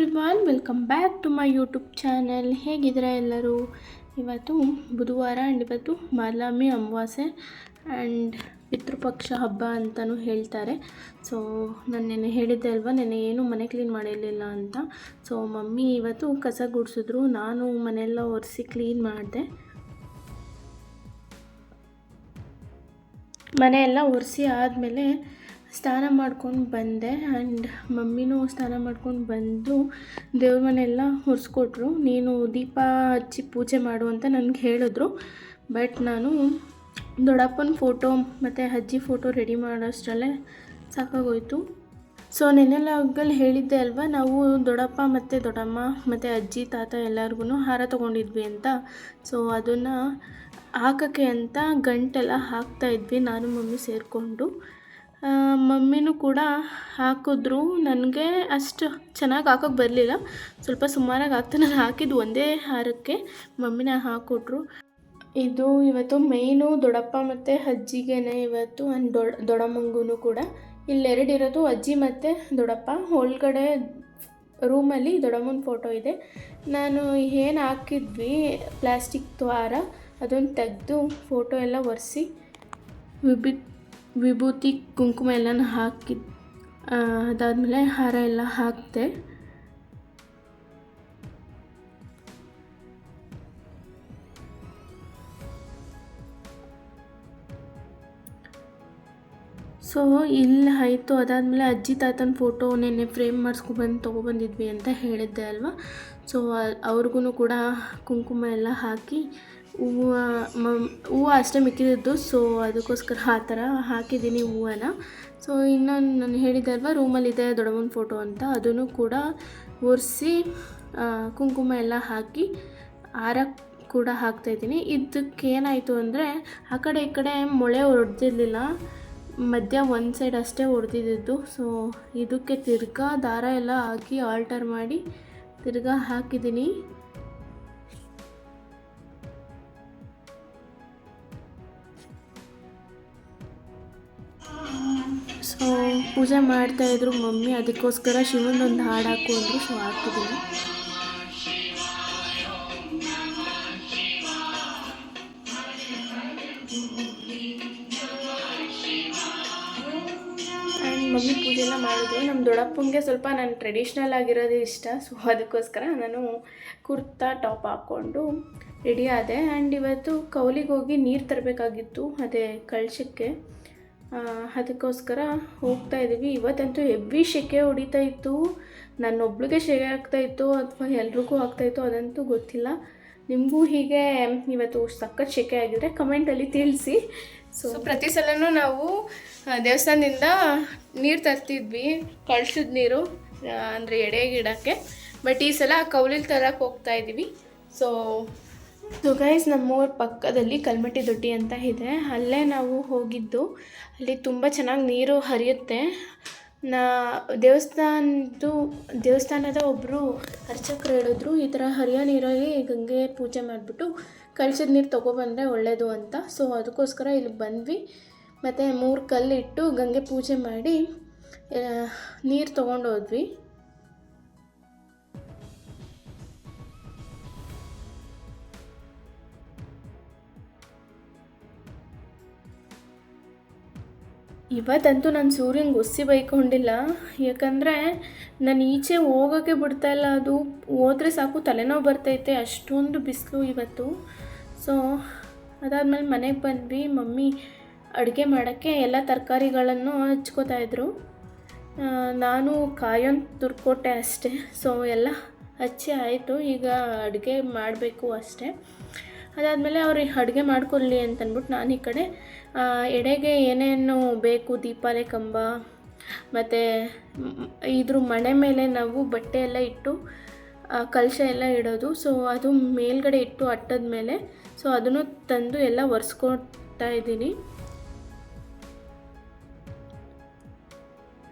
Everyone, welcome back to my YouTube channel. ಹೇಗಿದ್ದೀರಾ ಎಲ್ಲರೂ? ಇವತ್ತು ಬುಧವಾರ ಆ್ಯಂಡ್ ಇವತ್ತು ಮಾರ್ಲಾಮಿ ಅಮಾವಾಸ್ಯೆ ಆ್ಯಂಡ್ ಪಿತೃಪಕ್ಷ ಹಬ್ಬ ಅಂತಲೂ ಹೇಳ್ತಾರೆ. ಸೊ ನಾನು ನೆನ್ನೆ ಹೇಳಿದ್ದೆ ಅಲ್ವಾ, ನೆನ್ನೆ ಏನು ಮನೆ ಕ್ಲೀನ್ ಮಾಡಿರಲಿಲ್ಲ ಅಂತ. ಸೊ ಮಮ್ಮಿ ಇವತ್ತು ಕಸ ಗುಡಿಸಿದ್ರು, ನಾನು ಮನೆಯೆಲ್ಲ ಒರೆಸಿ ಕ್ಲೀನ್ ಮಾಡಿದೆ. ಮನೆಯೆಲ್ಲ ಒರೆಸಿ ಆದಮೇಲೆ ಸ್ನಾನ ಮಾಡ್ಕೊಂಡು ಬಂದೆ ಆ್ಯಂಡ್ ಮಮ್ಮಿನೂ ಸ್ನಾನ ಮಾಡ್ಕೊಂಡು ಬಂದು ದೇವ್ರ ಮನೆಯೆಲ್ಲ ಒರೆಸ್ಕೊಟ್ರು. ನೀನು ದೀಪ ಹಚ್ಚಿ ಪೂಜೆ ಮಾಡು ಅಂತ ನನಗೆ ಹೇಳಿದ್ರು. ಬಟ್ ನಾನು ದೊಡ್ಡಪ್ಪನ ಫೋಟೋ ಮತ್ತು ಅಜ್ಜಿ ಫೋಟೋ ರೆಡಿ ಮಾಡೋಷ್ಟರಲ್ಲೇ ಸಾಕಾಗೋಯ್ತು. ಸೊ ನೆನ್ನೆಲ್ಲ ಆಗಲ್ಲಿ ಹೇಳಿದ್ದೆ ಅಲ್ವಾ, ನಾವು ದೊಡ್ಡಪ್ಪ ಮತ್ತು ದೊಡ್ಡಮ್ಮ ಮತ್ತು ಅಜ್ಜಿ ತಾತ ಎಲ್ಲರಿಗೂ ಹಾರ ತೊಗೊಂಡಿದ್ವಿ ಅಂತ. ಸೊ ಅದನ್ನು ಹಾಕೋಕ್ಕೆ ಅಂತ ಗಂಟೆಲ್ಲ ಹಾಕ್ತಾಯಿದ್ವಿ, ನಾನು ಮಮ್ಮಿ ಸೇರಿಕೊಂಡು. ಮಮ್ಮಿನೂ ಕೂಡ ಹಾಕಿದ್ರು. ನನಗೆ ಅಷ್ಟು ಚೆನ್ನಾಗಿ ಹಾಕೋಕ್ಕೆ ಬರಲಿಲ್ಲ, ಸ್ವಲ್ಪ ಸುಮಾರಾಗಿ ಹಾಕ್ತಾ. ನಾನು ಹಾಕಿದ್ದು ಒಂದೇ ಹಾರಕ್ಕೆ, ಮಮ್ಮಿನ ಹಾಕ್ಕೊಟ್ರು. ಇದು ಇವತ್ತು ಮೇಯ್ನು ದೊಡ್ಡಪ್ಪ ಮತ್ತು ಅಜ್ಜಿಗೇನೆ ಇವತ್ತು, ಆ್ಯಂಡ್ ದೊಡ್ಡಮ್ಮಂಗೂ ಕೂಡ. ಇಲ್ಲೆರಡಿರೋದು ಅಜ್ಜಿ ಮತ್ತು ದೊಡ್ಡಪ್ಪ. ಒಳಗಡೆ ರೂಮಲ್ಲಿ ದೊಡ್ಡಮ್ಮನ ಫೋಟೋ ಇದೆ. ನಾನು ಏನು ಹಾಕಿದ್ವಿ ಪ್ಲಾಸ್ಟಿಕ್ ದ್ವಾರ ಅದನ್ನು ತೆಗೆದು ಫೋಟೋ ಎಲ್ಲ ಒರೆಸಿ ವಿಭೂತಿ ಕುಂಕುಮ ಎಲ್ಲನೂ ಅದಾದಮೇಲೆ ಹಾರ ಎಲ್ಲ ಹಾಕಿದೆ. ಸೊ ಇಲ್ಲಿ ಆಯಿತು. ಅದಾದಮೇಲೆ ಅಜ್ಜಿ ತಾತನ ಫೋಟೋ ನೆನ್ನೆ ಫ್ರೇಮ್ ಮಾಡಿಸ್ಕೊಬಂದು ತೊಗೊಬಂದಿದ್ವಿ ಅಂತ ಹೇಳಿದ್ದೆ ಅಲ್ವಾ. ಸೊ ಅವ್ರಿಗೂ ಕೂಡ ಕುಂಕುಮ ಎಲ್ಲ ಹಾಕಿ ಹೂವು ಅಷ್ಟೇ ಮಿಕ್ಕಿದ್ದು. ಸೊ ಅದಕ್ಕೋಸ್ಕರ ಆ ಥರ ಹಾಕಿದ್ದೀನಿ ಹೂವನ್ನ. ಸೊ ಇನ್ನೊಂದು ನಾನು ಹೇಳಿದ್ದೆ ಅಲ್ವಾ, ರೂಮಲ್ಲಿದೆ ದೊಡ್ಡಮ್ಮನ ಫೋಟೋ ಅಂತ, ಅದನ್ನು ಕೂಡ ಒರೆಸಿ ಕುಂಕುಮ ಎಲ್ಲ ಹಾಕಿ ಹಾರ ಕೂಡ ಹಾಕ್ತಾಯಿದ್ದೀನಿ. ಇದಕ್ಕೇನಾಯಿತು ಅಂದರೆ, ಆ ಕಡೆ ಈ ಕಡೆ ಮೊಳೆ ಹೊಡೆದಿರಲಿಲ್ಲ, ಮಧ್ಯ ಒಂದು ಸೈಡ್ ಅಷ್ಟೇ ಹೊಡೆದಿದ್ದು. ಸೊ ಇದಕ್ಕೆ ತಿರ್ಗಾ ದಾರ ಎಲ್ಲ ಹಾಕಿ ಆಲ್ಟರ್ ಮಾಡಿ ತಿರ್ಗಾ ಹಾಕಿದ್ದೀನಿ. ಸೊ ಪೂಜೆ ಮಾಡ್ತಾಯಿದ್ರು ಮಮ್ಮಿ, ಅದಕ್ಕೋಸ್ಕರ ಶಿವನೊಂದು ಹಾಡು ಹಾಕು ಅಂದರು. ಸೊ ಹಾಕಿದ್ದೀನಿ. ಮಮ್ಮಿ ಪೂಜೆ ಎಲ್ಲ ಮಾಡಿದ್ರು. ನಮ್ಮ ದೊಡ್ಡಪ್ಪನಿಗೆ ಸ್ವಲ್ಪ ನಾನು ಟ್ರೆಡಿಷ್ನಲ್ ಆಗಿರೋದು ಇಷ್ಟ. ಸೊ ಅದಕ್ಕೋಸ್ಕರ ನಾನು ಕುರ್ತಾ ಟಾಪ್ ಹಾಕ್ಕೊಂಡು ರೆಡಿ ಆದೆ. ಆ್ಯಂಡ್ ಇವತ್ತು ಕೌಲಿಗೆ ಹೋಗಿ ನೀರು ತರಬೇಕಾಗಿತ್ತು, ಅದೇ ಕಳಶಕ್ಕೆ. ಅದಕ್ಕೋಸ್ಕರ ಹೋಗ್ತಾ ಇದ್ದೀವಿ. ಇವತ್ತಂತೂ ಹೆವಿ ಸೆಕೆ ಹೊಡಿತಾ ಇತ್ತು. ನನ್ನೊಬ್ಳಿಗೆ ಸೆಕೆ ಆಗ್ತಾಯಿತ್ತು ಅಥವಾ ಎಲ್ರಿಗೂ ಆಗ್ತಾಯಿತ್ತು ಅದಂತೂ ಗೊತ್ತಿಲ್ಲ. ನಿಮಗೂ ಹೀಗೆ ಇವತ್ತು ಸಖತ್ ಸೆಕೆ ಆಗಿದ್ರೆ ಕಮೆಂಟಲ್ಲಿ ತಿಳಿಸಿ. ಸೊ ಪ್ರತಿ ಸಲನೂ ನಾವು ದೇವಸ್ಥಾನದಿಂದ ನೀರು ತರ್ತಿದ್ವಿ, ಕಳ್ಸಿದ ನೀರು ಅಂದರೆ ಎಡೆಗೆ ಇಡೋಕ್ಕೆ. ಬಟ್ ಈ ಸಲ ಕೌಲಿಲಿ ತರಕ್ಕೆ ಹೋಗ್ತಾಯಿದ್ದೀವಿ. ಸೊ ಗೈಸ್, ನಮ್ಮೂರ ಪಕ್ಕದಲ್ಲಿ ಕಲ್ಮಟ್ಟಿ ದೊಡ್ಡಿ ಅಂತ ಇದೆ, ಅಲ್ಲೇ ನಾವು ಹೋಗಿದ್ದು. ಅಲ್ಲಿ ತುಂಬ ಚೆನ್ನಾಗಿ ನೀರು ಹರಿಯುತ್ತೆ. ದೇವಸ್ಥಾನದ ಒಬ್ಬರು ಅರ್ಚಕರು ಹೇಳಿದ್ರು, ಈ ಥರ ಹರಿಯೋ ನೀರಲ್ಲಿ ಗಂಗೆ ಪೂಜೆ ಮಾಡಿಬಿಟ್ಟು ಕಳ್ಸಿದ ನೀರು ತೊಗೊಬಂದರೆ ಒಳ್ಳೆಯದು ಅಂತ. ಸೊ ಅದಕ್ಕೋಸ್ಕರ ಇಲ್ಲಿ ಬಂದ್ವಿ. ಮತ್ತು 3 ಕಲ್ಲಿಟ್ಟು ಗಂಗೆ ಪೂಜೆ ಮಾಡಿ ನೀರು ತೊಗೊಂಡೋದ್ವಿ. ಇವತ್ತಂತೂ ನಾನು ಸೂರ್ಯನಿಗೆ ಒಸಿ ಬೈಕೊಂಡಿಲ್ಲ, ಯಾಕಂದರೆ ನಾನು ಈಚೆ ಹೋಗೋಕ್ಕೆ ಬಿಡ್ತಾಯಿಲ್ಲ. ಅದು ಹೋದರೆ ಸಾಕು ತಲೆನೋವು ಬರ್ತೈತೆ, ಅಷ್ಟೊಂದು ಬಿಸಿಲು ಇವತ್ತು. ಸೊ ಅದಾದಮೇಲೆ ಮನೆಗೆ ಬಂದ್ವಿ. ಮಮ್ಮಿ ಅಡುಗೆ ಮಾಡೋಕ್ಕೆ ಎಲ್ಲ ತರಕಾರಿಗಳನ್ನು ಹಚ್ಕೋತಾಯಿದ್ರು. ನಾನು ಕಾಯೋನ್ ತುರ್ಕೊಟ್ಟೆ ಅಷ್ಟೇ. ಸೊ ಎಲ್ಲ ಹಚ್ಚಿ ಆಯಿತು, ಈಗ ಅಡುಗೆ ಮಾಡಬೇಕು ಅಷ್ಟೇ. ಅದಾದಮೇಲೆ ಅವ್ರಿಗೆ ಅಡುಗೆ ಮಾಡ್ಕೊಳ್ಳಿ ಅಂತಂದ್ಬಿಟ್ಟು ನಾನು ಈ ಕಡೆ ಎಡೆಗೆ ಏನೇನು ಬೇಕು, ದೀಪಾಲೆ ಕಂಬ ಮತ್ತು ಇದ್ರ ಮಣೆ ಮೇಲೆ ನಾವು ಬಟ್ಟೆ ಎಲ್ಲ ಇಟ್ಟು ಕಲಶ ಎಲ್ಲ ಇಡೋದು. ಸೊ ಅದು ಮೇಲ್ಗಡೆ ಇಟ್ಟು ಅಟ್ಟದ ಮೇಲೆ. ಸೊ ಅದನ್ನು ತಂದು ಎಲ್ಲ ಒರೆಸ್ಕೊಳ್ತಾ ಇದ್ದೀನಿ.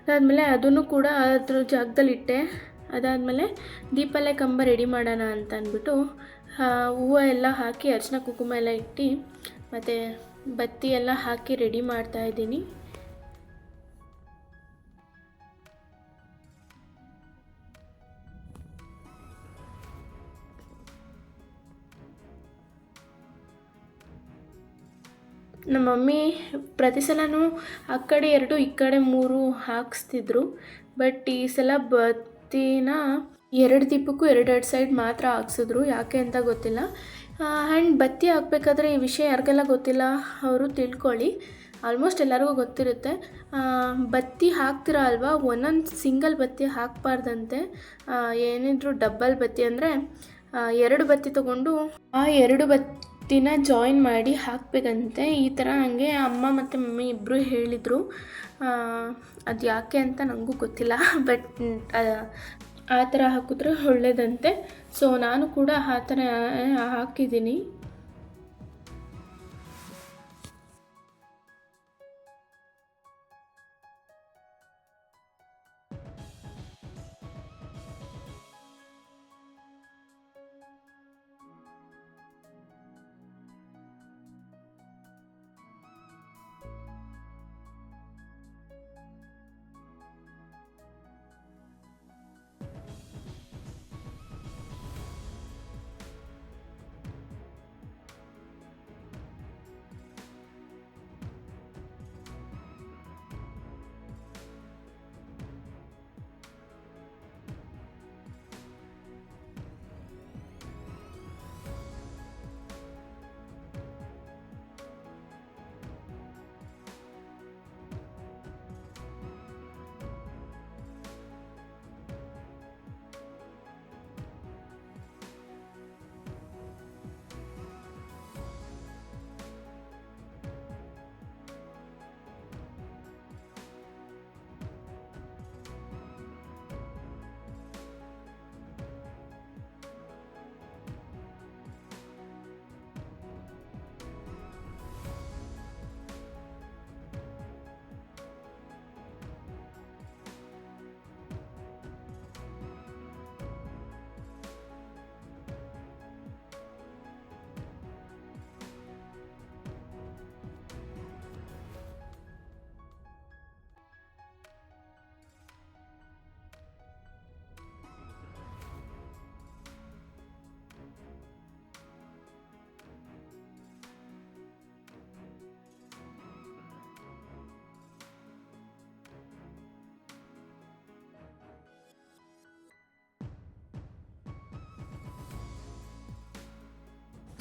ಅದಾದಮೇಲೆ ಅದನ್ನು ಕೂಡ ಅದ್ರ ಜಾಗದಲ್ಲಿ ಇಟ್ಟೆ. ಅದಾದಮೇಲೆ ದೀಪಾಲೆ ಕಂಬ ರೆಡಿ ಮಾಡೋಣ ಅಂತ ಅಂದ್ಬಿಟ್ಟು ಹೂವು ಎಲ್ಲ ಹಾಕಿ ಅರಿಶಿನ ಕುಂಕುಮ ಎಲ್ಲ ಇಟ್ಟು ಮತ್ತು ಬತ್ತಿ ಎಲ್ಲ ಹಾಕಿ ರೆಡಿ ಮಾಡ್ತಾಯಿದ್ದೀನಿ. ನಮ್ಮ ಮಮ್ಮಿ ಪ್ರತಿ ಸಲವೂ ಆ ಕಡೆ 2 ಈ ಕಡೆ 3 ಹಾಕಿಸ್ತಿದ್ರು. ಬಟ್ ಈ ಸಲ ಬತ್ತಿನ 2 ದೀಪಕ್ಕೂ 2 ಸೈಡ್ ಮಾತ್ರ ಹಾಕ್ಸಿದ್ರು. ಯಾಕೆ ಅಂತ ಗೊತ್ತಿಲ್ಲ. ಆ್ಯಂಡ್ ಬತ್ತಿ ಹಾಕ್ಬೇಕಾದ್ರೆ ಈ ವಿಷಯ ಯಾರಿಗೆಲ್ಲ ಗೊತ್ತಿಲ್ಲ ಅವರು ತಿಳ್ಕೊಳ್ಳಿ. ಆಲ್ಮೋಸ್ಟ್ ಎಲ್ಲರಿಗೂ ಗೊತ್ತಿರುತ್ತೆ. ಬತ್ತಿ ಹಾಕ್ತಿರ ಅಲ್ವಾ, ಒಂದೊಂದು ಸಿಂಗಲ್ ಬತ್ತಿ ಹಾಕಬಾರ್ದಂತೆ. ಏನಿದ್ರು ಡಬ್ಬಲ್ ಬತ್ತಿ ಅಂದರೆ 2 ಬತ್ತಿ ತೊಗೊಂಡು ಆ 2 ಬತ್ತಿನ ಜಾಯಿನ್ ಮಾಡಿ ಹಾಕಬೇಕಂತೆ. ಈ ಥರ ನನಗೆ ಅಮ್ಮ ಮತ್ತು ಮಮ್ಮಿ ಇಬ್ಬರು ಹೇಳಿದರು. ಅದು ಯಾಕೆ ಅಂತ ನನಗೂ ಗೊತ್ತಿಲ್ಲ. ಬಟ್ ಆ ಥರ ಹಾಕಿದ್ರೆ ಒಳ್ಳೆಯದಂತೆ. ಸೊ ನಾನು ಕೂಡ ಆ ಥರ ಹಾಕಿದ್ದೀನಿ.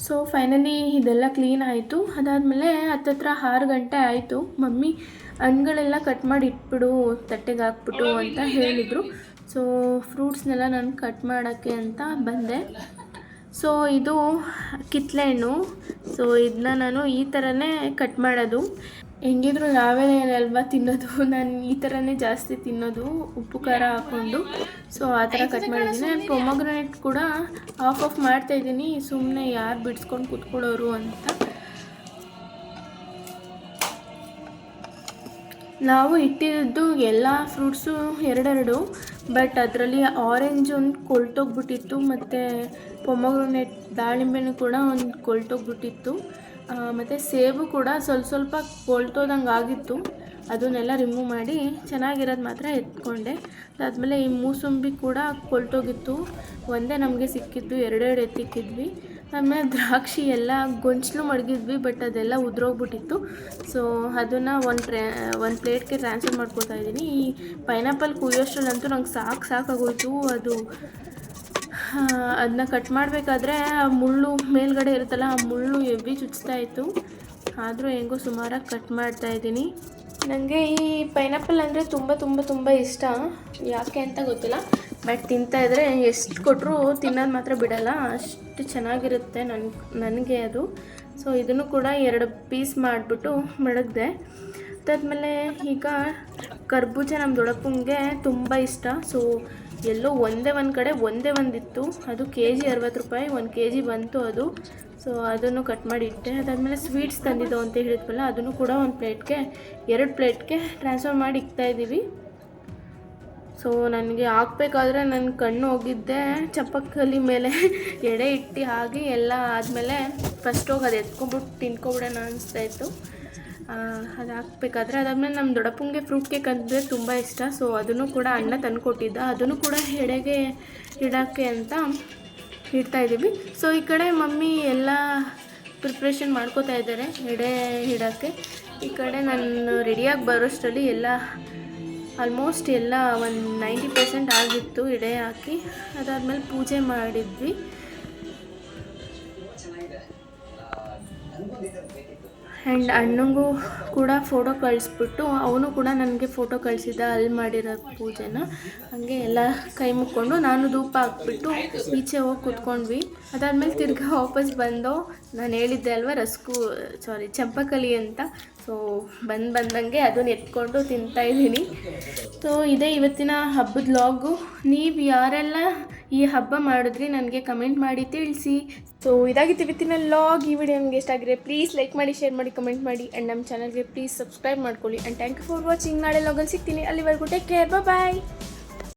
ಸೊ ಫೈನಲಿ ಇದೆಲ್ಲ ಕ್ಲೀನ್ ಆಯಿತು. ಅದಾದಮೇಲೆ ಹತ್ತತ್ರ 6 ಗಂಟೆ ಆಯಿತು. ಮಮ್ಮಿ ಹಣ್ಣುಗಳೆಲ್ಲ ಕಟ್ ಮಾಡಿ ಇಟ್ಬಿಡು, ತಟ್ಟೆಗೆ ಹಾಕ್ಬಿಟ್ಟು ಅಂತ ಹೇಳಿದರು. ಸೊ ಫ್ರೂಟ್ಸ್ನೆಲ್ಲ ನಾನು ಕಟ್ ಮಾಡೋಕ್ಕೆ ಅಂತ ಬಂದೆ. ಸೊ ಇದು ಕಿತ್ತಳೆ ಹಣ್ಣು. ಸೊ ಇದನ್ನ ನಾನು ಈ ಥರನೇ ಕಟ್ ಮಾಡೋದು. ಹೆಂಗಿದ್ರು ನಾವೇ ಅಲ್ವಾ ತಿನ್ನೋದು, ನಾನು ಈ ಥರನೇ ಜಾಸ್ತಿ ತಿನ್ನೋದು, ಉಪ್ಪು ಖಾರ ಹಾಕ್ಕೊಂಡು. ಸೊ ಆ ಥರ ಕಟ್ ಮಾಡಿದ್ದೀನಿ. ಪೊಮಗ್ರನೇಟ್ ಕೂಡ ಆಫ್ ಮಾಡ್ತಾಯಿದ್ದೀನಿ, ಸುಮ್ಮನೆ ಯಾರು ಬಿಡಿಸ್ಕೊಂಡು ಕೂತ್ಕೊಳ್ಳೋರು ಅಂತ. ನಾವು ಇಟ್ಟಿದ್ದು ಎಲ್ಲ ಫ್ರೂಟ್ಸು 2 ಬಟ್ ಅದರಲ್ಲಿ ಆರೆಂಜ್ ಒಂದು ಕೊಳ್ತೋಗ್ಬಿಟ್ಟಿತ್ತು, ಮತ್ತು ಪೊಮಗ್ರನೇಟ್ ದಾಳಿಂಬೆನೂ ಕೂಡ ಒಂದು ಕೊಳ್ತೋಗ್ಬಿಟ್ಟಿತ್ತು, ಮತ್ತು ಸೇಬು ಕೂಡ ಸ್ವಲ್ಪ ಕೊಳ್ತೋದಂಗೆ ಆಗಿತ್ತು. ಅದನ್ನೆಲ್ಲ ರಿಮೂವ್ ಮಾಡಿ ಚೆನ್ನಾಗಿರೋದು ಮಾತ್ರ ಎತ್ಕೊಂಡೆ. ಅದಾದಮೇಲೆ ಈ ಮೂಸಂಬಿ ಕೂಡ ಕೊಳ್ತೋಗಿತ್ತು, ಒಂದೇ ನಮಗೆ ಸಿಕ್ಕಿದ್ದು, 2 ಎತ್ತಿಕ್ಕಿದ್ವಿ. ಆಮೇಲೆ ದ್ರಾಕ್ಷಿ ಎಲ್ಲ ಗೊಂಚಲು ಮಡಗಿದ್ವಿ, ಬಟ್ ಅದೆಲ್ಲ ಉದುರೋಗ್ಬಿಟ್ಟಿತ್ತು. ಸೊ ಅದನ್ನು ಒಂದು ಪ್ಲೇಟ್ಗೆ ಟ್ರಾನ್ಸ್ಫರ್ ಮಾಡ್ಕೊತಾ ಇದ್ದೀನಿ. ಈ ಪೈನಾಪಲ್ ಕುಯ್ಯೋಷ್ಟರಲ್ಲಂತೂ ನಂಗೆ ಸಾಕಾಗೋಯ್ತು. ಅದನ್ನ ಕಟ್ ಮಾಡಬೇಕಾದ್ರೆ ಆ ಮುಳ್ಳು ಮೇಲ್ಗಡೆ ಇರುತ್ತಲ್ಲ, ಆ ಮುಳ್ಳು ಹೆವಿ ಚುಚ್ತಾಯಿತ್ತು. ಆದರೂ ಹೆಂಗೋ ಸುಮಾರಾಗಿ ಕಟ್ ಮಾಡ್ತಾಯಿದ್ದೀನಿ. ನನಗೆ ಈ ಪೈನಾಪಲ್ ಅಂದರೆ ತುಂಬ ಇಷ್ಟ. ಯಾಕೆ ಅಂತ ಗೊತ್ತಿಲ್ಲ, ಬಟ್ ತಿಂತಾಯಿದ್ರೆ ಎಷ್ಟು ಕೊಟ್ಟರು ತಿನ್ನೋದು ಮಾತ್ರ ಬಿಡಲ್ಲ, ಅಷ್ಟು ಚೆನ್ನಾಗಿರುತ್ತೆ ನನಗೆ ಅದು. ಸೊ ಇದನ್ನು ಕೂಡ 2 ಪೀಸ್ ಮಾಡಿಬಿಟ್ಟು ಮಡಗಿದೆ. ಅದಾದಮೇಲೆ ಈಗ ಕರ್ಬೂಜ ನಮ್ಮ ದೊಡ್ಡಪ್ಪಂಗೆ ತುಂಬ ಇಷ್ಟ. ಸೊ ಎಲ್ಲೋ ಒಂದೇ ಒಂದಿತ್ತು, ಅದು KG 60 ರೂಪಾಯಿ, 1 KG ಬಂತು ಅದು. ಸೊ ಅದನ್ನು ಕಟ್ ಮಾಡಿ ಇಟ್ಟೆ. ಅದಾದಮೇಲೆ ಸ್ವೀಟ್ಸ್ ತಂದಿದ್ದೋ ಅಂತ ಹೇಳಿದ್ವಲ್ಲ, ಅದನ್ನು ಕೂಡ 2 ಪ್ಲೇಟ್ಗೆ ಟ್ರಾನ್ಸ್ಫರ್ ಮಾಡಿ ಇಕ್ತಾಯಿದ್ದೀವಿ. ಸೊ ನನಗೆ ಹಾಕ್ಬೇಕಾದ್ರೆ ನನ್ನ ಕಣ್ಣು ಹೋಗಿದ್ದೆ ಚಪ್ಪಕ್ಕಲ್ಲಿ ಮೇಲೆ ಎಡೆ ಇಟ್ಟು ಹಾಗೆ ಎಲ್ಲ ಆದಮೇಲೆ ಫಸ್ಟ್ ಹೋಗಿ ಅದು ಎತ್ಕೊಂಡ್ಬಿಟ್ಟು ತಿನ್ಕೊಬಿಡೋಣ ಅನಿಸ್ತಾಯಿತ್ತು. ಅದು ಹಾಕ್ಬೇಕಾದ್ರೆ. ಅದಾದಮೇಲೆ ನಮ್ಮ ದೊಡ್ಡಪ್ಪಂಗೆ ಫ್ರೂಟ್ ಕೇಕ್ ಅಂದರೆ ತುಂಬ ಇಷ್ಟ. ಸೊ ಅದನ್ನು ಕೂಡ ಅಣ್ಣ ತಂದುಕೊಟ್ಟಿದ್ದ, ಅದನ್ನು ಕೂಡ ಎಡೆಗೆ ಇಡೋಕ್ಕೆ ಅಂತ ಇಡ್ತಾಯಿದ್ದೀವಿ. ಸೊ ಈ ಕಡೆ ಮಮ್ಮಿ ಎಲ್ಲ ಪ್ರಿಪ್ರೇಷನ್ ಮಾಡ್ಕೋತಾ ಇದ್ದಾರೆ ಎಡೆ ಇಡೋಕ್ಕೆ. ಈ ಕಡೆ ನಾನು ರೆಡಿಯಾಗಿ ಬರೋಷ್ಟರಲ್ಲಿ ಎಲ್ಲ ಆಲ್ಮೋಸ್ಟ್ ಎಲ್ಲ ಒಂದು 90% ಆಗಿತ್ತು ಎಡೆ ಹಾಕಿ. ಅದಾದಮೇಲೆ ಪೂಜೆ ಮಾಡಿದ್ವಿ. ಆ್ಯಂಡ್ ಅಣ್ಣಂಗೂ ಕೂಡ ಫೋಟೋ ಕಳಿಸ್ಬಿಟ್ಟು ಅವನು ಕೂಡ ನನಗೆ ಫೋಟೋ ಕಳಿಸಿದ್ದ ಅಲ್ಲಿ ಮಾಡಿರೋ ಪೂಜೆನ. ಹಾಗೆ ಎಲ್ಲ ಕೈ ಮುಕ್ಕೊಂಡು ನಾನು ಧೂಪ ಹಾಕ್ಬಿಟ್ಟು ಈಚೆ ಹೋಗಿ ಕೂತ್ಕೊಂಡ್ವಿ. ಅದಾದಮೇಲೆ ತಿರ್ಗಾ ವಾಪಸ್ ಬಂದು ನಾನು ಹೇಳಿದ್ದೆ ಅಲ್ವಾ ಚಂಪಕಲಿ ಅಂತ. ಸೊ ಬಂದಂಗೆ ಅದನ್ನು ಎತ್ಕೊಂಡು ತಿಂತಾಯಿದ್ದೀನಿ. ಸೊ ಇದೇ ಇವತ್ತಿನ ಹಬ್ಬದ ಲಾಗು. ನೀವು ಯಾರೆಲ್ಲ ಈ ಹಬ್ಬ ಮಾಡಿದ್ರಿ ನನಗೆ ಕಮೆಂಟ್ ಮಾಡಿ ತಿಳಿಸಿ. ಸೊ ಇದಾಗಿತ್ತು ಇವತ್ತಿನ ಲಾಗ್. ಈ ವಿಡಿಯೋ ನಿಮಗೆ ಇಷ್ಟ ಆಗಿದ್ರೆ ಪ್ಲೀಸ್ ಲೈಕ್ ಮಾಡಿ, ಶೇರ್ ಮಾಡಿ, ಕಮೆಂಟ್ ಮಾಡಿ. ಆ್ಯಂಡ್ ನಮ್ಮ ಚಾನಲ್ಗೆ ಪ್ಲೀಸ್ ಸಬ್ಸ್ಕ್ರೈಬ್ ಮಾಡ್ಕೊಳ್ಳಿ. And thank you for watching. ನಾಳೆ ಲಾಗಲ್ಲಿ ಸಿಗ್ತೀನಿ. ಅಲ್ಲಿವರೆಗೂ ಟೇಕ್ ಕೇರ್, ಬಾಯ್.